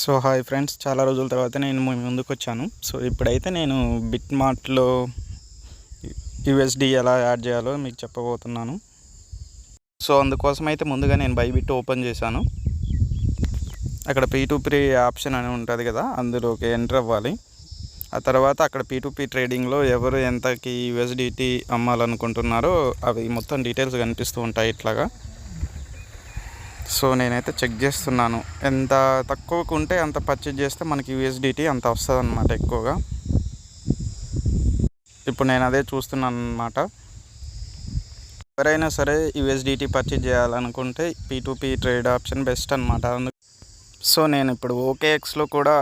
So hi friends, చాలా రోజుల తర్వాత నేను మీ ముందుకు వచ్చాను. సో ఇప్పుడైతే నేను బిట్మార్ట్లో యూఎస్డి ఎలా యాడ్ చేయాలో మీకు చెప్పబోతున్నాను. సో అందుకోసం అయితే ముందుగా నేను బైబిట్ ఓపెన్ చేశాను. అక్కడ P2P ఆప్షన్ అని ఉంటుంది కదా, అందులోకి ఎంటర్ అవ్వాలి. ఆ తర్వాత అక్కడ P2P ట్రేడింగ్లో ఎవరు ఎంతకి యూఎస్డిటీ అమ్మాలనుకుంటున్నారో అవి మొత్తం డీటెయిల్స్ కనిపిస్తూ ఉంటాయి ఇట్లాగా. సో నేనైతే చెక్ చేస్తున్నాను, ఎంత తక్కువకు ఉంటే అంత పర్చేజ్ చేస్తే మనకి యూఎస్డిటీ అంత వస్తుంది అన్నమాట ఎక్కువగా. ఇప్పుడు నేను అదే చూస్తున్నాను అన్నమాట. ఎవరైనా సరే యూఎస్డిటీ పర్చేజ్ చేయాలనుకుంటే P2P ట్రేడ్ ఆప్షన్ బెస్ట్ అనమాట. సో నేను ఇప్పుడు OKXలో కూడా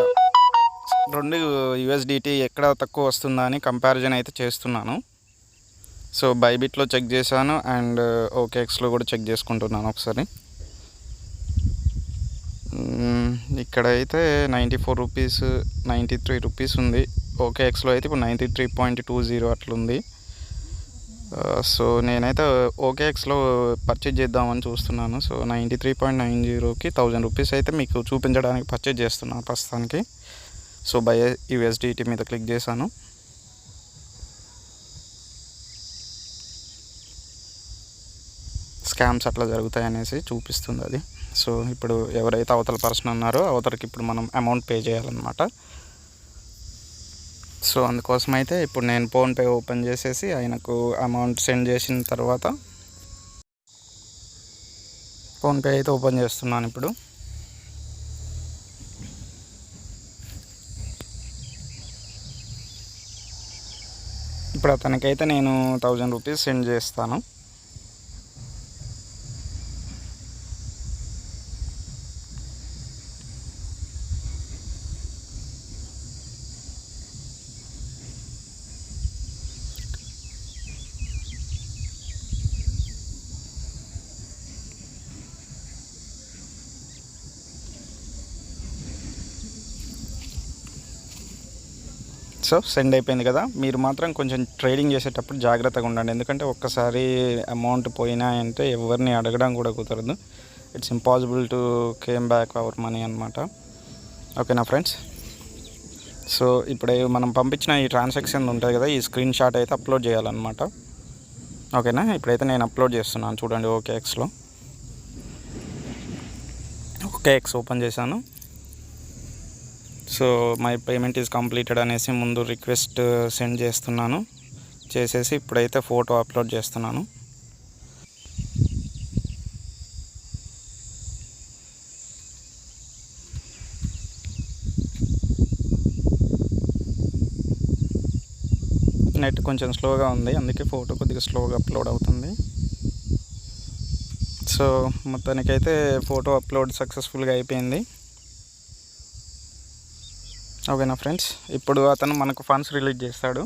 2 యూఎస్డిటీ ఎక్కడ తక్కువ వస్తుందా అని కంపారిజన్ అయితే చేస్తున్నాను. సో బైబిట్లో చెక్ చేశాను అండ్ OKXలో కూడా చెక్ చేసుకుంటున్నాను ఒకసారి. ఇక్కడైతే 94 రూపీస్, 93 రూపీస్ ఉంది. OKXలో అయితే ఇప్పుడు 93.20 అట్లుంది. సో నేనైతే OKXలో పర్చేజ్ చేద్దామని చూస్తున్నాను. సో 93.90కి 1000 రూపీస్ అయితే మీకు చూపించడానికి పర్చేజ్ చేస్తున్నాను ప్రస్తుతానికి. సో బై యూఎస్డిటీ మీద క్లిక్ చేశాను. స్కామ్స్ అట్లా జరుగుతాయి అనేసి చూపిస్తుంది అది. సో ఇప్పుడు ఎవరైతే అవతల పర్సన్ ఉన్నారో అవతలకి ఇప్పుడు మనం అమౌంట్ పే చేయాలన్నమాట. సో అందుకోసం అయితే ఇప్పుడు నేను ఫోన్పే ఓపెన్ చేసేసి ఆయనకు అమౌంట్ సెండ్ చేసిన తర్వాత ఫోన్పే అయితే ఓపెన్ చేస్తున్నాను. ఇప్పుడు అతనికైతే నేను 1000 రూపీస్ సెండ్ చేస్తాను. సో సెండ్ అయిపోయింది కదా. మీరు మాత్రం కొంచెం ట్రేడింగ్ చేసేటప్పుడు జాగ్రత్తగా ఉండండి, ఎందుకంటే ఒక్కసారి అమౌంట్ పోయినా అంటే ఎవరిని అడగడం కూడా కుదరదు. It's impossible to came back our money అనమాట. ఓకేనా ఫ్రెండ్స్? సో ఇప్పుడు మనం పంపించిన ఈ ట్రాన్సాక్షన్ ఉంటుంది కదా, ఈ స్క్రీన్ షాట్ అయితే అప్లోడ్ చేయాలన్నమాట. ఓకేనా? ఇప్పుడైతే నేను అప్లోడ్ చేస్తున్నాను చూడండి. OKX ఓపెన్ చేశాను. So my payment is completed అనేసి ముందు రిక్వెస్ట్ సెండ్ చేస్తున్నాను. చేసేసి ఇప్పుడైతే ఫోటో అప్లోడ్ చేస్తున్నాను. నెట్ కొంచెం స్లోగా ఉంది, అందుకే ఫోటో కొద్దిగా స్లోగా అప్లోడ్ అవుతుంది. సో మొత్తానికైతే ఫోటో అప్లోడ్ సక్సెస్ఫుల్గా అయిపోయింది. ఓకేనా ఫ్రెండ్స్? ఇప్పుడు అతను మనకు ఫండ్స్ రిలీజ్ చేస్తాడు.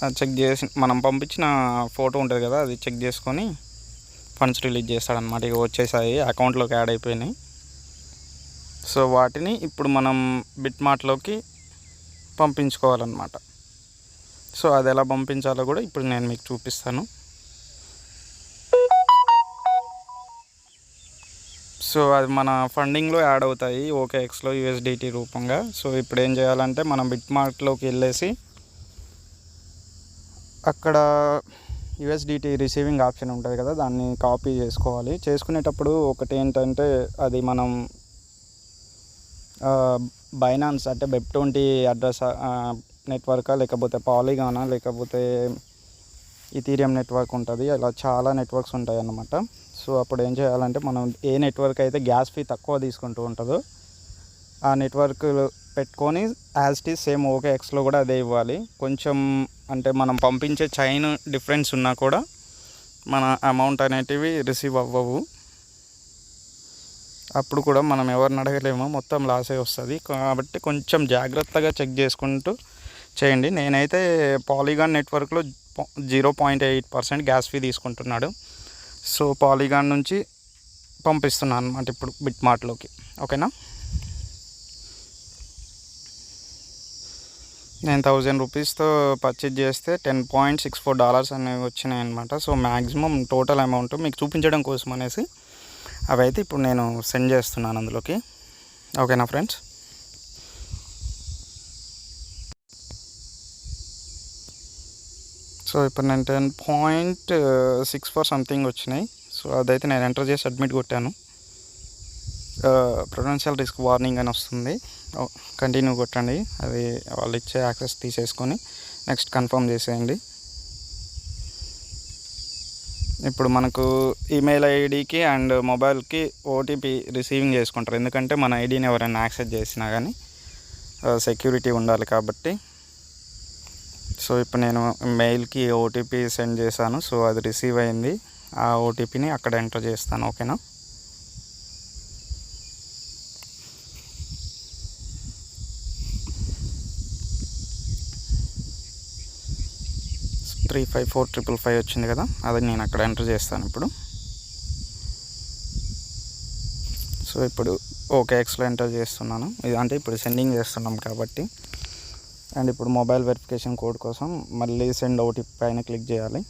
అది చెక్ చేసి మనం పంపించిన ఫోటో ఉంటుంది కదా, అది చెక్ చేసుకొని ఫండ్స్ రిలీజ్ చేస్తాడనమాట. ఇక వచ్చేసాయి, అకౌంట్లోకి యాడ్ అయిపోయినాయి. సో వాటిని ఇప్పుడు మనం బిట్మార్ట్లోకి పంపించుకోవాలన్నమాట. సో అది ఎలా పంపించాలో కూడా ఇప్పుడు నేను మీకు చూపిస్తాను. సో అది మన ఫండింగ్లో యాడ్ అవుతాయి OKXలో యూఎస్డిటీ రూపంగా. సో ఇప్పుడు ఏం చేయాలంటే మనం బిట్మార్ట్లోకి వెళ్ళేసి అక్కడ యూఎస్డిటీ రిసీవింగ్ ఆప్షన్ ఉంటుంది కదా, దాన్ని కాపీ చేసుకోవాలి. చేసుకునేటప్పుడు ఒకటి ఏంటంటే అది మనం బైనాన్స్ అంటే Web20 అడ్రస్ నెట్వర్కా, లేకపోతే పాలిగానా, లేకపోతే ఈథీరియం నెట్వర్క్ ఉంటుంది. అలా చాలా నెట్వర్క్స్ ఉంటాయి అన్నమాట. సో అప్పుడు ఏం చేయాలంటే మనం ఏ నెట్వర్క్ అయితే గ్యాస్ ఫీ తక్కువ తీసుకుంటూ ఉంటుందో ఆ నెట్వర్క్ పెట్టుకొని యాజ్ ఇట్ ఈజ్ సేమ్ OKXలో కూడా అదే ఇవ్వాలి. కొంచెం అంటే మనం పంపించే చైన్ డిఫరెన్స్ ఉన్నా కూడా మన అమౌంట్ అనేటివి రిసీవ్ అవ్వవు. అప్పుడు కూడా మనం ఎవరిని అడగలేమో, మొత్తం లాసే వస్తుంది. కాబట్టి కొంచెం జాగ్రత్తగా చెక్ చేసుకుంటూ చేయండి. నేనైతే పాలిగాన్ నెట్వర్క్లో 0.8% గ్యాస్ ఫీ తీసుకుంటున్నాడు. సో పాలిగాన్ నుంచి పంపిస్తున్నాను అన్నమాట ఇప్పుడు బిట్మార్ట్లోకి. ఓకేనా? నేను 1000 రూపీస్తో పర్చేజ్ చేస్తే $10.64 అనేవి వచ్చినాయి అనమాట. సో మ్యాక్సిమం టోటల్ అమౌంట్ మీకు చూపించడం కోసం అనేసి అవి అయితే ఇప్పుడు నేను సెండ్ చేస్తున్నాను అందులోకి. ఓకేనా ఫ్రెండ్స్. సో ఇప్పుడు నేను 10.64 సంథింగ్ వచ్చినాయి. సో అదైతే నేను ఎంటర్ చేసి అడ్మిట్ కొట్టాను. ప్రొడెన్షియల్ రిస్క్ వార్నింగ్ అని వస్తుంది. కంటిన్యూ కొట్టండి. అది వాళ్ళు ఇచ్చే యాక్సెస్ తీసేసుకొని నెక్స్ట్ కన్ఫర్మ్ చేసేయండి. ఇప్పుడు మనకు ఈమెయిల్ ఐడికి అండ్ మొబైల్కి ఓటీపీ రిసీవింగ్ చేసుకుంటారు. ఎందుకంటే మన ఐడిని ఎవరైనా యాక్సెస్ చేసినా కానీ సెక్యూరిటీ ఉండాలి కాబట్టి. సో ఇప్పుడు నేను మెయిల్కి ఓటీపీ సెండ్ చేశాను. సో అది రిసీవ్ అయింది. ఆ ఓటీపీని అక్కడ ఎంటర్ చేస్తాను. ఓకేనా. త్రీ 354 వచ్చింది కదా, అది నేను అక్కడ ఎంటర్ చేస్తాను ఇప్పుడు. సో ఇప్పుడు OKXలో ఎంటర్ చేస్తున్నాను. ఇది అంటే ఇప్పుడు సెండింగ్ చేస్తున్నాం కాబట్టి. అండ్ ఇప్పుడు మొబైల్ వెరిఫికేషన్ కోడ్ కోసం మళ్ళీ సెండ్ ఓటీపీ పైన క్లిక్ చేయాలి.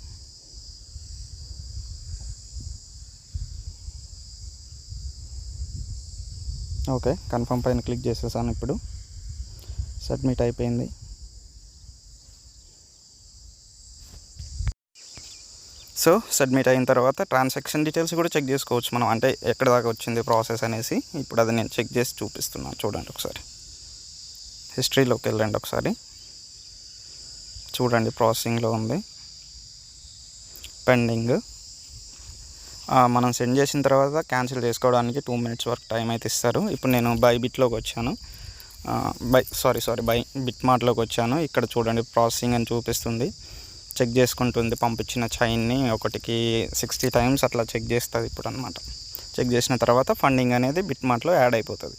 ఓకే, కన్ఫర్మ్ పైన క్లిక్ చేసేసాను. ఇప్పుడు సబ్మిట్ అయిపోయింది. సో సబ్మిట్ అయిన తర్వాత ట్రాన్సాక్షన్ డీటెయిల్స్ కూడా చెక్ చేసుకోవచ్చు మనం, అంటే ఎక్కడ దాకా వచ్చింది ప్రాసెస్ అనేసి. ఇప్పుడు అది నేను చెక్ చేసి చూపిస్తున్నాను. చూడండి ఒకసారి, హిస్టరీలోకి వెళ్ళండి ఒకసారి. చూడండి ప్రాసెసింగ్లో ఉంది, పెండింగ్. మనం సెండ్ చేసిన తర్వాత క్యాన్సిల్ చేసుకోవడానికి 2 minutes వరకు టైం అయితే ఇస్తారు. ఇప్పుడు నేను బైబిట్లోకి వచ్చాను, బిట్మార్ట్లోకి వచ్చాను. ఇక్కడ చూడండి ప్రాసెసింగ్ అని చూపిస్తుంది. చెక్ చేసుకుంటుంది పంపించిన చైన్ని. ఒకటికి 60 times అట్లా చెక్ చేస్తుంది ఇప్పుడు అనమాట. చెక్ చేసిన తర్వాత ఫండింగ్ అనేది బిట్మార్ట్లో యాడ్ అయిపోతుంది.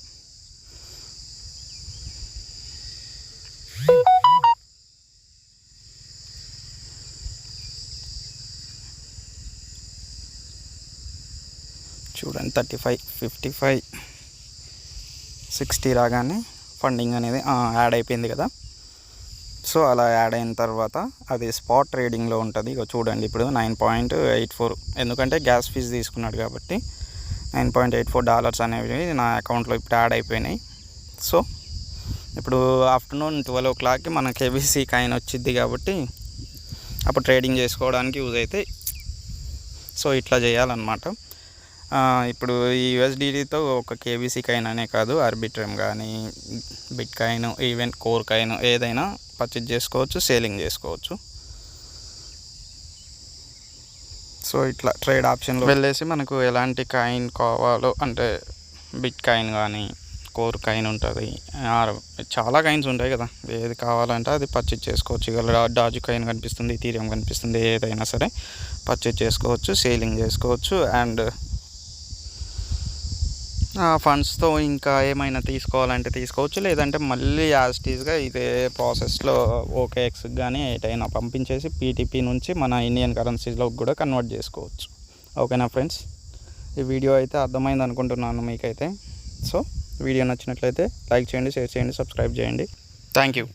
చూడండి 35, 55, 60 రాగానే ఫండింగ్ అనేది యాడ్ అయిపోయింది కదా. సో అలా యాడ్ అయిన తర్వాత అది స్పాట్ ట్రేడింగ్లో ఉంటుంది. ఇక చూడండి ఇప్పుడు 9.84, ఎందుకంటే గ్యాస్ ఫీజు తీసుకున్నాడు కాబట్టి $9.84 అనేవి నా అకౌంట్లో ఇప్పుడు యాడ్ అయిపోయినాయి. సో ఇప్పుడు ఆఫ్టర్నూన్ 12 o'clockకి మన KBC కాయిన్ వచ్చింది కాబట్టి అప్పుడు ట్రేడింగ్ చేసుకోవడానికి యూజ్ అవుతాయి. సో ఇట్లా చేయాలన్నమాట. ఇప్పుడు ఈ USDTతో ఒక KBC కాయిన్ అనే కాదు, ఆర్బిట్రమ్ కానీ, bit coin, even core coin ఏదైనా పర్చేజ్ చేసుకోవచ్చు, సేలింగ్ చేసుకోవచ్చు. సో ఇట్లా ట్రేడ్ ఆప్షన్లో వెళ్ళేసి మనకు ఎలాంటి కాయిన్ కావాలో, అంటే బిట్ కాయిన్ కానీ, కోర్ కాయిన్ ఉంటుంది, చాలా కాయిన్స్ ఉంటాయి కదా, ఏది కావాలంటే అది పర్చేజ్ చేసుకోవచ్చు. ఇక డాజ్ కాయిన్ కనిపిస్తుంది, ఈథీరియం కనిపిస్తుంది, ఏదైనా సరే పర్చేజ్ చేసుకోవచ్చు, సేలింగ్ చేసుకోవచ్చు. అండ్ ఫండ్స్తో ఇంకా ఏమైనా తీసుకోవాలంటే తీసుకోవచ్చు, లేదంటే మళ్ళీ యాజ్ టీజ్గా ఇదే ప్రాసెస్లో OKXకి కానీ ఎటైనా పంపించేసి PTP నుంచి మన ఇండియన్ కరెన్సీలో కూడా కన్వర్ట్ చేసుకోవచ్చు. ఓకేనా ఫ్రెండ్స్, ఈ వీడియో అయితే అర్థమైంది అనుకుంటున్నాను మీకైతే. సో వీడియో నచ్చినట్లయితే లైక్ చేయండి, షేర్ చేయండి, సబ్స్క్రైబ్ చేయండి. Thank you.